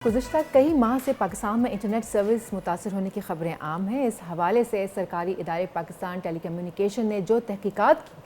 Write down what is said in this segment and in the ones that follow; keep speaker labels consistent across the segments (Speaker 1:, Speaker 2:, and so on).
Speaker 1: گزشتہ کئی ماہ سے پاکستان میں انٹرنیٹ سروس متاثر ہونے کی خبریں عام ہیں۔ اس حوالے سے سرکاری ادارے پاکستان ٹیلی کمیونیکیشن نے جو تحقیقات کی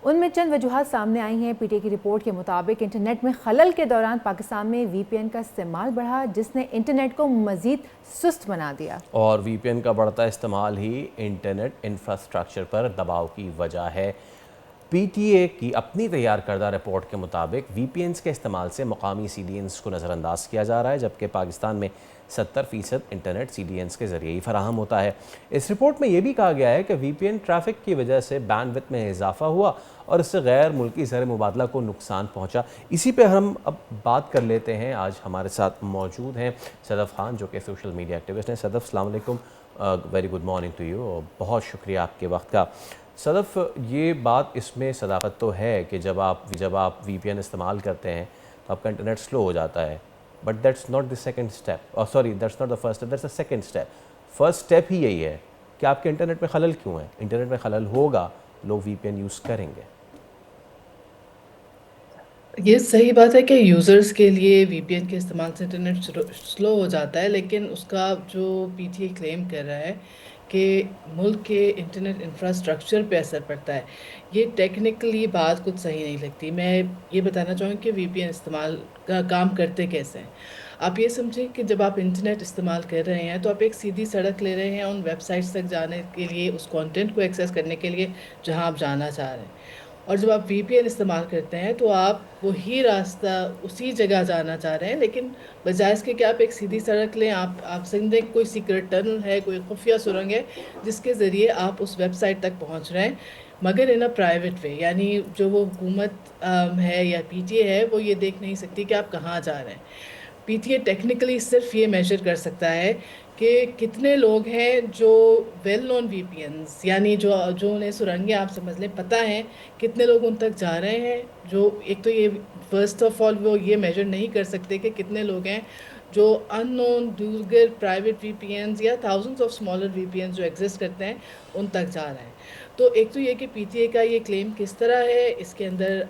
Speaker 1: ان میں چند وجوہات سامنے آئی ہیں۔ پی ٹی آئی کی رپورٹ کے مطابق انٹرنیٹ میں خلل کے دوران پاکستان میں وی پی این کا استعمال بڑھا، جس نے انٹرنیٹ کو مزید سست بنا دیا۔
Speaker 2: اور وی پی این کا بڑھتا استعمال ہی انٹرنیٹ انفراسٹرکچر پر دباؤ کی وجہ ہے۔ پی ٹی اے کی اپنی تیار کردہ رپورٹ کے مطابق وی پی اینز کے استعمال سے مقامی سی ڈی اینز کو نظر انداز کیا جا رہا ہے، جبکہ پاکستان میں 70% انٹرنیٹ سی ڈی اینز کے ذریعے ہی فراہم ہوتا ہے۔ اس رپورٹ میں یہ بھی کہا گیا ہے کہ وی پی این ٹریفک کی وجہ سے بینڈ وڈتھ میں اضافہ ہوا اور اس سے غیر ملکی زر مبادلہ کو نقصان پہنچا۔ اسی پہ ہم اب بات کر لیتے ہیں۔ آج ہمارے ساتھ موجود ہیں صدف خان، جو کہ سوشل میڈیا ایکٹیوسٹ ہیں۔ صدف، السلام علیکم، very good morning to you, بہت شکریہ آپ کے وقت کا۔ صدف، یہ بات اس میں صداقت تو ہے کہ جب آپ وی پی این استعمال کرتے ہیں تو آپ کا انٹرنیٹ سلو ہو جاتا ہے، but that's not the second step, that's not the first step, that's the second step. First step ہی یہی ہے کہ آپ کے انٹرنیٹ میں خلل کیوں ہے۔ انٹرنیٹ میں خلل ہوگا، لوگ وی پی این یوز کریں گے۔
Speaker 3: یہ صحیح بات ہے کہ یوزرز کے لیے وی پی این کے استعمال سے انٹرنیٹ سلو ہو جاتا ہے، لیکن اس کا جو پی ٹی اے کلیم کر رہا ہے کہ ملک کے انٹرنیٹ انفراسٹرکچر پہ اثر پڑتا ہے، یہ ٹیکنیکلی بات کچھ صحیح نہیں لگتی۔ میں یہ بتانا چاہوں گی کہ وی پی این استعمال کا کام کرتے کیسے ہیں۔ آپ یہ سمجھیں کہ جب آپ انٹرنیٹ استعمال کر رہے ہیں تو آپ ایک سیدھی سڑک لے رہے ہیں ان ویب سائٹس تک جانے کے لیے، اس کانٹینٹ کو ایکسیس کرنے کے لیے جہاں آپ جانا چاہ رہے ہیں۔ اور جب آپ وی پی این استعمال کرتے ہیں تو آپ وہی راستہ اسی جگہ جانا چاہ رہے ہیں، لیکن بجائے اس کے کہ آپ ایک سیدھی سڑک لیں، آپ سمجھیں کہ کوئی سیکرٹ ٹنل ہے، کوئی خفیہ سرنگ ہے جس کے ذریعے آپ اس ویب سائٹ تک پہنچ رہے ہیں، مگر ان اے پرائیویٹ وے، یعنی جو وہ حکومت ہے یا پی ٹی اے ہے وہ یہ دیکھ نہیں سکتی کہ آپ کہاں جا رہے ہیں۔ پی ٹی اے ٹیکنیکلی صرف یہ میجر کر سکتا ہے کہ کتنے لوگ ہیں جو ویل نون وی پی اینز، یعنی جو انہیں سرنگیں آپ سمجھ لیں پتہ ہیں، کتنے لوگ ان تک جا رہے ہیں۔ جو ایک تو یہ فرسٹ آف آل وہ یہ میجر نہیں کر سکتے کہ کتنے لوگ ہیں جو ان نون دیگر پرائیویٹ وی پی اینز یا تھاؤزنڈس آف اسمالر وی پی اینز جو ایگزسٹ کرتے ہیں ان تک جا رہے ہیں۔ تو ایک تو یہ کہ پی ٹی اے کا یہ کلیم کس طرح ہے، اس کے اندر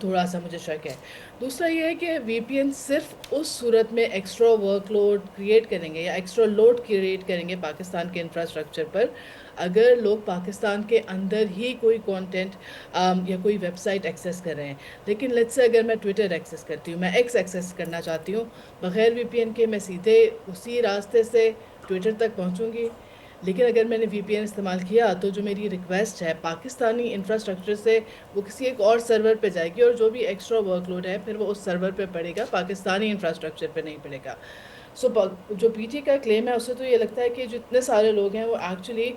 Speaker 3: تھوڑا سا مجھے شک ہے۔ دوسرا یہ ہے کہ وی پی این صرف اس صورت میں ایکسٹرا ورک لوڈ کریٹ کریں گے یا ایکسٹرا لوڈ کریٹ کریں گے پاکستان کے انفراسٹرکچر پر اگر لوگ پاکستان کے اندر ہی کوئی کانٹینٹ یا کوئی ویب سائٹ ایکسیس کر رہے ہیں۔ لیکن لیٹس سے اگر میں ٹویٹر ایکسیس کرتی ہوں، میں ایکس ایکسیس کرنا چاہتی ہوں بغیر وی پی این کے، میں سیدھے اسی راستے سے ٹویٹر تک پہنچوں گی۔ لیکن اگر میں نے وی پی این استعمال کیا تو جو میری ریکویسٹ ہے پاکستانی انفراسٹرکچر سے وہ کسی ایک اور سرور پہ جائے گی، اور جو بھی ایکسٹرا ورک لوڈ ہے پھر وہ اس سرور پہ پڑے گا، پاکستانی انفراسٹرکچر پہ نہیں پڑے گا۔ جو پی ٹی کا کلیم ہے اس سے تو یہ لگتا ہے کہ جتنے سارے لوگ ہیں وہ ایکچولی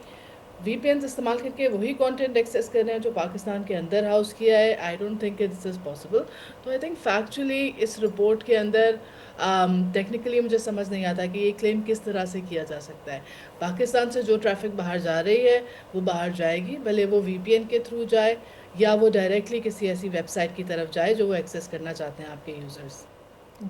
Speaker 3: وی پی اینز استعمال کر کے وہی کانٹینٹ ایکسیس کر رہے ہیں جو پاکستان کے اندر ہاؤس کیا ہے۔ آئی ڈونٹ تھنک کہ دس از پاسبل۔ تو آئی تھنک فیکچولی اس رپورٹ کے اندر ٹیکنیکلی مجھے سمجھ نہیں آتا کہ یہ کلیم کس طرح سے کیا جا سکتا ہے۔ پاکستان سے جو ٹریفک باہر جا رہی ہے وہ باہر جائے گی، بھلے وہ وی پی این کے تھرو جائے یا وہ ڈائریکٹلی کسی ایسی ویب سائٹ کی طرف جائے جو وہ ایکسیس کرنا چاہتے ہیں آپ کے یوزرز۔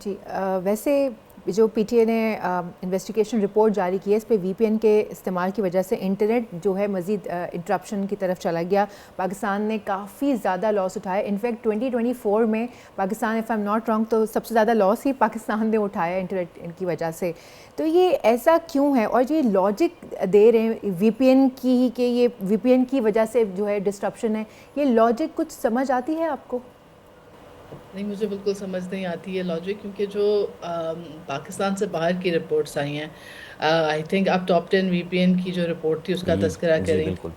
Speaker 1: جی، ویسے جو پی ٹی اے نے انویسٹیگیشن رپورٹ جاری کی ہے، اس پہ وی پی این کے استعمال کی وجہ سے انٹرنیٹ جو ہے مزید انٹرپشن کی طرف چلا گیا۔ پاکستان نے کافی زیادہ لاس اٹھایا۔ انفیکٹ 2024 میں Pakistan, if I am not wrong, تو سب سے زیادہ لاس ہی پاکستان نے اٹھایا انٹرنیٹ کی وجہ سے۔ تو یہ ایسا کیوں ہے؟ اور یہ لاجک دے رہے ہیں وی پی این کی ہی کہ یہ وی پی این کی وجہ سے جو ہے ڈسٹرپشن ہے، یہ لاجک کچھ سمجھ آتی ہے آپ کو؟
Speaker 3: نہیں، مجھے بالکل سمجھ نہیں آتی ہے لاجک، کیونکہ جو پاکستان سے باہر کی رپورٹس آئی ہیں، آئی تھنک آپ ٹاپ 10 وی پی این کی جو رپورٹ تھی اس کا تذکرہ
Speaker 2: جی
Speaker 3: کریں،
Speaker 2: بالکل۔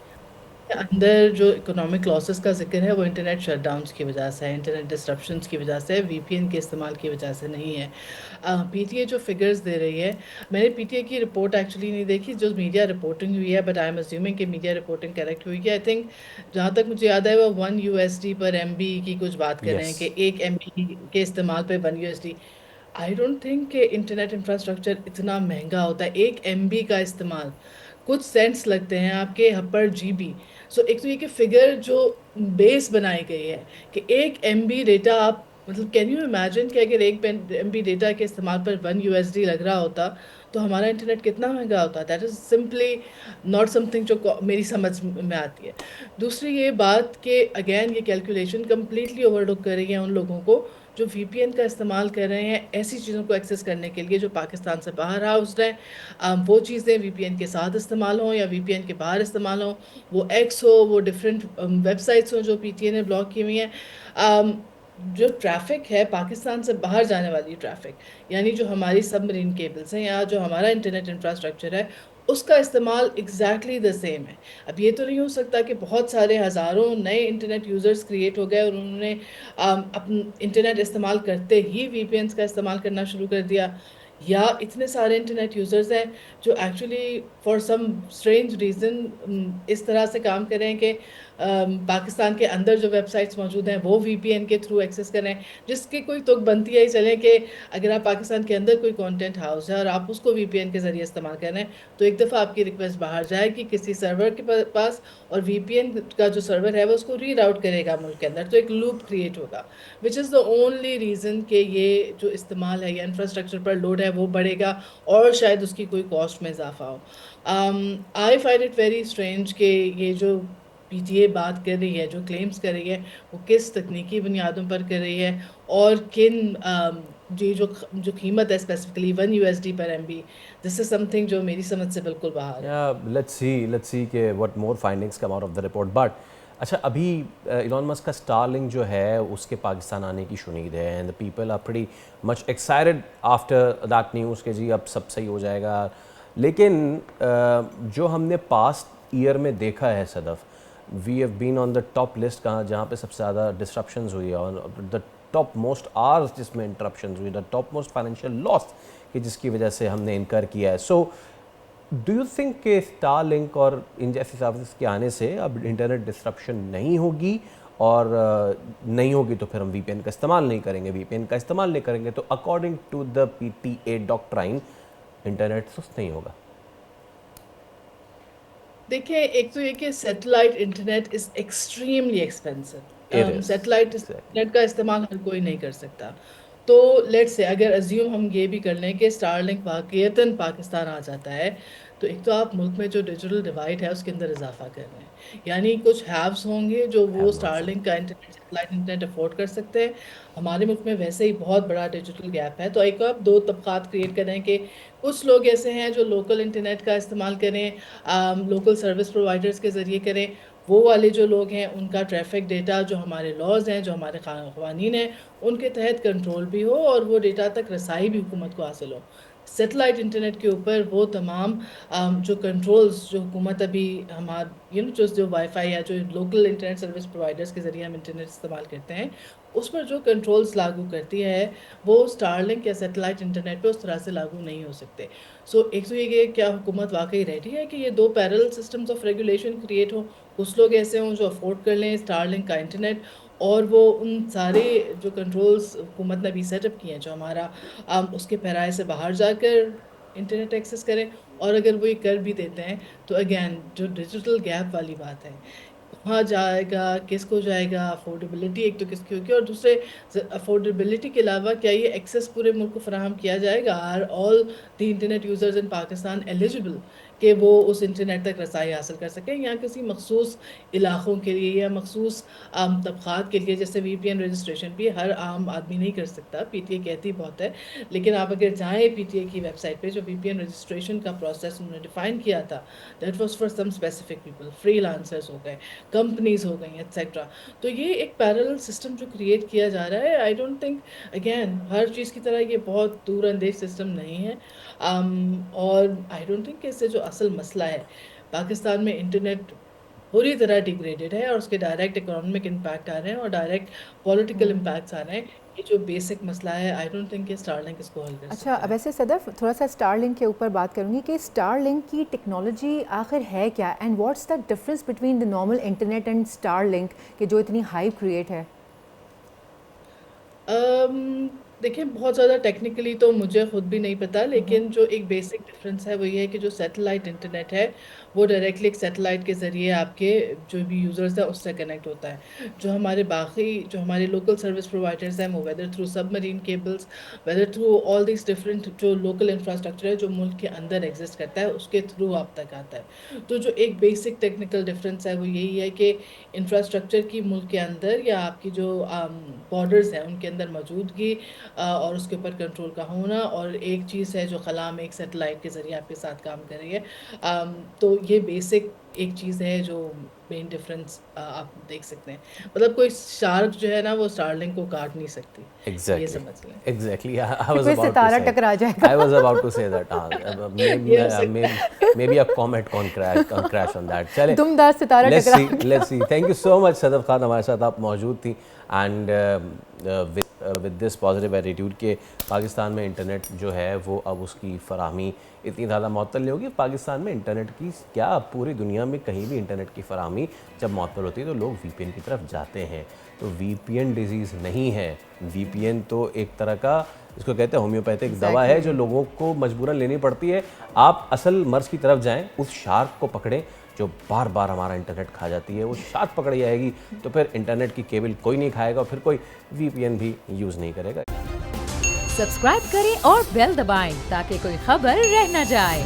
Speaker 3: اندر جو اکنامک لاسز کا ذکر ہے وہ انٹرنیٹ شٹ ڈاؤنس کی وجہ سے ہے، انٹرنیٹ ڈسٹرپشنس کی وجہ سے، وی پی این کے استعمال کی وجہ سے نہیں ہے۔ پی ٹی اے جو فگرز دے رہی ہے، میں نے پی ٹی اے کی رپورٹ ایکچولی نہیں دیکھی جو میڈیا رپورٹنگ ہوئی ہے، بٹ آئی ایم اسیومنگ کہ میڈیا رپورٹنگ کریکٹ ہوئی ہے۔ آئی تھنک جہاں تک مجھے یاد ہے وہ 1 یو ایس ڈی پر ایم بی کی کچھ بات کر رہے ہیں
Speaker 2: یس،
Speaker 3: کہ 1 ایم بی کے استعمال پہ 1 U S D. I don't think کہ انٹرنیٹ انفراسٹرکچر اتنا مہنگا ہوتا ہے، 1 ایم بی کا استعمال کچھ سینٹس لگتے ہیں آپ کے پر جی بی۔ سو ایک تو یہ کہ فگر جو بیس بنائی گئی ہے کہ 1 ایم بی ڈیٹا آپ، مطلب کین یو امیجن کہ اگر 1 ایم بی ڈیٹا کے استعمال پر 1 یو ایس ڈی لگ رہا ہوتا تو ہمارا انٹرنیٹ کتنا مہنگا ہوتا۔ That is simply not some thing جو میری سمجھ میں آتی ہے۔ دوسری یہ بات کہ اگین یہ کیلکولیشن کمپلیٹلی اوور لک کر رہی ہے ان لوگوں کو جو وی پی این کا استعمال کر رہے ہیں ایسی چیزوں کو ایکسیس کرنے کے لیے جو پاکستان سے باہر ہاؤسڈ ہیں، وہ چیزیں وی پی این کے ساتھ استعمال ہوں یا وی پی این کے باہر استعمال ہوں، وہ ایکس ہو، وہ ڈفرینٹ ویب سائٹس ہوں جو پی ٹی اے نے بلاک کی ہوئی ہیں. جو ٹریفک ہے پاکستان سے باہر جانے والی ٹریفک، یعنی جو ہماری سب مرین کیبلز ہیں یا جو ہمارا انٹرنیٹ انفراسٹرکچر ہے، اس کا استعمال ایگزیکٹلی دا سیم ہے. اب یہ تو نہیں ہو سکتا کہ بہت سارے ہزاروں نئے انٹرنیٹ یوزرز کریٹ ہو گئے اور انہوں نے اپنا انٹرنیٹ استعمال کرتے ہی وی پی اینس کا استعمال کرنا شروع کر دیا، یا اتنے سارے انٹرنیٹ یوزرز ہیں جو actually for some strange reason اس طرح سے کام کریں کہ پاکستان کے اندر جو ویب سائٹس موجود ہیں وہ وی پی این کے تھرو ایکسیس کریں، جس کی کوئی تک بنتی ہے چلیں کہ اگر آپ پاکستان کے اندر کوئی کانٹینٹ ہاؤس ہے اور آپ اس کو وی پی این کے ذریعے استعمال کر رہے ہیں تو ایک دفعہ آپ کی ریکویسٹ باہر جائے گی کسی سرور کے پاس، اور وی پی این کا جو سرور ہے وہ اس کو ری راؤٹ کرے گا ملک کے اندر، تو ایک لوپ کریٹ ہوگا، وچ از دا اونلی ریزن کہ یہ جو استعمال ہے یا انفراسٹرکچر پر لوڈ ہے وہ بڑھے گا اور شاید اس کی کوئی کاسٹ میں اضافہ ہو. I find it very strange کہ یہ جو پی ٹی اے بات کر رہی ہے، جو کلیمز کر رہی ہے، وہ کس تکنیکی بنیادوں پر کر رہی ہے اور کن جو قیمت ہے اسپیسیفکلی $1 پر ایم بی، دس از سم تھنگ جو میری سمجھ سے بالکل باہر ہے.
Speaker 2: لیٹس سی کہ what more findings come out of the report. But اچھا ابھی ایلون مسک کا اسٹارلنک جو ہے اس کے پاکستان آنے کی شنید ہے and the people are pretty much excited after that news کہ جی اب سب صحیح ہو جائے گا. لیکن جو ہم نے پاسٹ ایئر میں دیکھا ہے Sadaf, we have been on the top list جہاں پہ سب سے زیادہ ڈسرپشنز ہوئی ہے، اور دا ٹاپ موسٹ آرز جس میں انٹرپشنز ہوئی، the top most financial loss کہ جس کی وجہ سے ہم نے انکر کیا ہے. سو ڈو یو تھنک کہ اسٹار لنک اور ان جیسی سروسز کے آنے سے اب انٹرنیٹ ڈسرپشن نہیں ہوگی، اور نہیں ہوگی تو پھر ہم وی پی این کا استعمال نہیں کریں گے، وی پی این کا استعمال نہیں کریں گے تو according to the P T A doctrine internet سست نہیں ہوگا؟
Speaker 3: دیکھیں، ایک تو یہ کہ satellite internet is extremely expensive.
Speaker 2: It is.
Speaker 3: Satellite
Speaker 2: Exactly.
Speaker 3: Internet کا استعمال ہر کوئی نہیں کر سکتا. تو لیٹ سے اگر ازیوم ہم یہ بھی کر لیں کہ اسٹار لنک واقعتاً پاکستان آ جاتا ہے، تو ایک تو آپ ملک میں جو ڈیجیٹل ڈیوائڈ ہے اس کے اندر اضافہ کر رہے ہیں، یعنی کچھ ہیوز ہوں گے جو وہ اسٹار لنک کا انٹرنیٹ سیٹلائٹ انٹرنیٹ افورڈ کر سکتے ہیں. ہمارے ملک میں ویسے ہی بہت بڑا ڈیجیٹل گیپ ہے، تو ایک آپ دو طبقات کریٹ کریں کہ کچھ لوگ ایسے ہیں جو لوکل انٹرنیٹ کا استعمال کریں، لوکل سروس پرووائڈرز کے ذریعے کریں. وہ والے جو لوگ ہیں ان کا ٹریفک ڈیٹا جو ہمارے لاز ہیں، جو ہمارے قوانین ہیں، ان کے تحت کنٹرول بھی ہو اور وہ ڈیٹا تک رسائی بھی حکومت کو حاصل ہو. سیٹلائٹ انٹرنیٹ کے اوپر وہ تمام جو کنٹرولز جو حکومت ابھی جو وائی فائی یا جو لوکل انٹرنیٹ سروس پرووائڈرز کے ذریعے ہم انٹرنیٹ استعمال کرتے ہیں، اس پر جو کنٹرولز لاگو کرتی ہے وہ اسٹار لنک یا سیٹلائٹ انٹرنیٹ پہ اس طرح سے لاگو نہیں ہو سکتے. سو ایک تو یہ کہ کیا حکومت واقعی ریڈی ہے کہ یہ دو parallel systems of regulation create ہوں، کچھ لوگ ایسے ہوں جو افورڈ کر لیں اسٹار لنک کا انٹرنیٹ، اور وہ ان سارے جو کنٹرولز حکومت نے ابھی سیٹ اپ کیے ہیں جو ہمارا اس کے پیرائے سے باہر جا کر انٹرنیٹ ایکسیس کریں. اور اگر وہ یہ کر بھی دیتے ہیں تو اگین جو ڈیجیٹل گیپ والی بات ہے، کہاں جائے گا، کس کو جائے گا، افورڈیبلٹی ایک تو کس کی ہوگی، اور دوسرے افورڈیبلٹی کے علاوہ کیا یہ ایکسیس پورے ملک کو فراہم کیا جائے گا؟ Are all the internet users in Pakistan eligible کہ وہ اس انٹرنیٹ تک رسائی حاصل کر سکیں، یا کسی مخصوص علاقوں کے لیے یا مخصوص طبقات کے لیے؟ جیسے وی پی این رجسٹریشن بھی ہر عام آدمی نہیں کر سکتا، پی ٹی اے کہتی بہت ہے، لیکن آپ اگر جائیں پی ٹی اے کی ویب سائٹ پہ، جو وی پی این رجسٹریشن کا پروسیس انہوں نے ڈیفائن کیا تھا، that was for some specific people, فری لانسرز ہو گئے، کمپنیز ہو گئی ایٹسیٹرا. تو یہ ایک پیرل سسٹم جو کریٹ کیا جا رہا ہے، آئی ڈونٹ تھنک اگین ہر چیز کی طرح یہ بہت دور اندیش سسٹم نہیں ہے. اور آئی ڈونٹ تھنک کہ اس سے جو اصل مسئلہ ہے پاکستان میں انٹرنیٹ پوری طرح ڈیگریڈڈ ہے اور اس کے ڈائریکٹ اکنامک امپیکٹ آ رہے ہیں اور ڈائریکٹ پولیٹیکل امپیکٹس آ رہے ہیں. یہ جو بیسک مسئلہ ہے، آئی ڈونٹ تھنک کہ اسٹار لنک اس کو حل کر سکتا ہے.
Speaker 1: اچھا، ویسے صدف تھوڑا سا اسٹار لنک کے اوپر بات کروں گی کہ اسٹار لنک کی ٹیکنالوجی آخر ہے کیا، and what's the difference between the normal internet and star link کہ جو اتنی ہائپ کریٹ ہے؟
Speaker 3: دیکھیں بہت زیادہ ٹیکنیکلی تو مجھے خود بھی نہیں پتا، لیکن جو ایک بیسک ڈفرینس ہے وہ یہ ہے کہ جو سیٹلائٹ انٹرنیٹ ہے وہ ڈائریکٹلی ایک سیٹلائٹ کے ذریعے آپ کے جو بھی یوزرز ہیں اس سے کنیکٹ ہوتا ہے. جو ہمارے باقی جو ہمارے لوکل سروس پرووائڈرز ہیں وہ whether through sub Marine cables, whether through all these different جو لوکل انفراسٹرکچر ہے جو ملک کے اندر ایگزسٹ کرتا ہے اس کے تھرو آپ تک آتا ہے. تو جو ایک بیسک ٹیکنیکل ڈفرینس ہے وہ یہی ہے کہ انفراسٹرکچر کی ملک کے اندر یا آپ کی جو بارڈرز ہیں ان کے اندر موجودگی اور اس کے اوپر کنٹرول کا ہونا، اور ایک چیز ہے جو خلا میں ایک سیٹلائٹ کے ذریعے آپ کے ساتھ کام کر رہی ہے. تو یہ بیسک ایک چیز ہے جو مین ڈفرینس آپ دیکھ سکتے ہیں. مطلب کوئی شارک جو ہے نا وہ اسٹارلنگ کو کاٹ نہیں سکتی، یہ سمجھ لیں.
Speaker 2: Exactly. I
Speaker 1: کہ
Speaker 2: was
Speaker 1: کوئی
Speaker 2: about to
Speaker 1: ستارہ
Speaker 2: say.
Speaker 1: ٹکرا جائے گا.
Speaker 2: I was about to say that.
Speaker 3: یہ ہو سکتا ہے.
Speaker 2: Maybe a comet can crash on that. چلیں
Speaker 1: دمدار ستارہ ٹکرا.
Speaker 2: let's see. Thank you so much صدف خان، ہمارے ساتھ آپ موجود تھیں. And with this positive attitude کہ پاکستان میں انٹرنیٹ جو ہے وہ اب اس کی فراہمی اتنی زیادہ معطل نہیں ہوگی. پاکستان میں انٹرنیٹ کی کیا پوری دنیا میں کہیں بھی انٹرنیٹ کی فراہمی جب معطل ہوتی ہے تو لوگ وی پی این کی طرف جاتے ہیں. تو وی پی این ڈیزیز نہیں ہے، وی پی این تو ایک طرح کا اس کو کہتے ہیں ہومیوپیتھک دوا ہے جو لوگوں کو مجبوراً لینی پڑتی ہے. آپ اصل مرض کی طرف جائیں، اس شارک کو پکڑیں جو بار بار ہمارا انٹرنیٹ کھا جاتی ہے. وہ شارک پکڑی جائے گی تو پھر انٹرنیٹ کی کیبل کوئی نہیں کھائے گا اور پھر کوئی وی پی این بھی یوز نہیں کرے گا.
Speaker 4: سبسکرائب کریں اور بیل دبائیں تاکہ کوئی خبر رہ نہ جائے.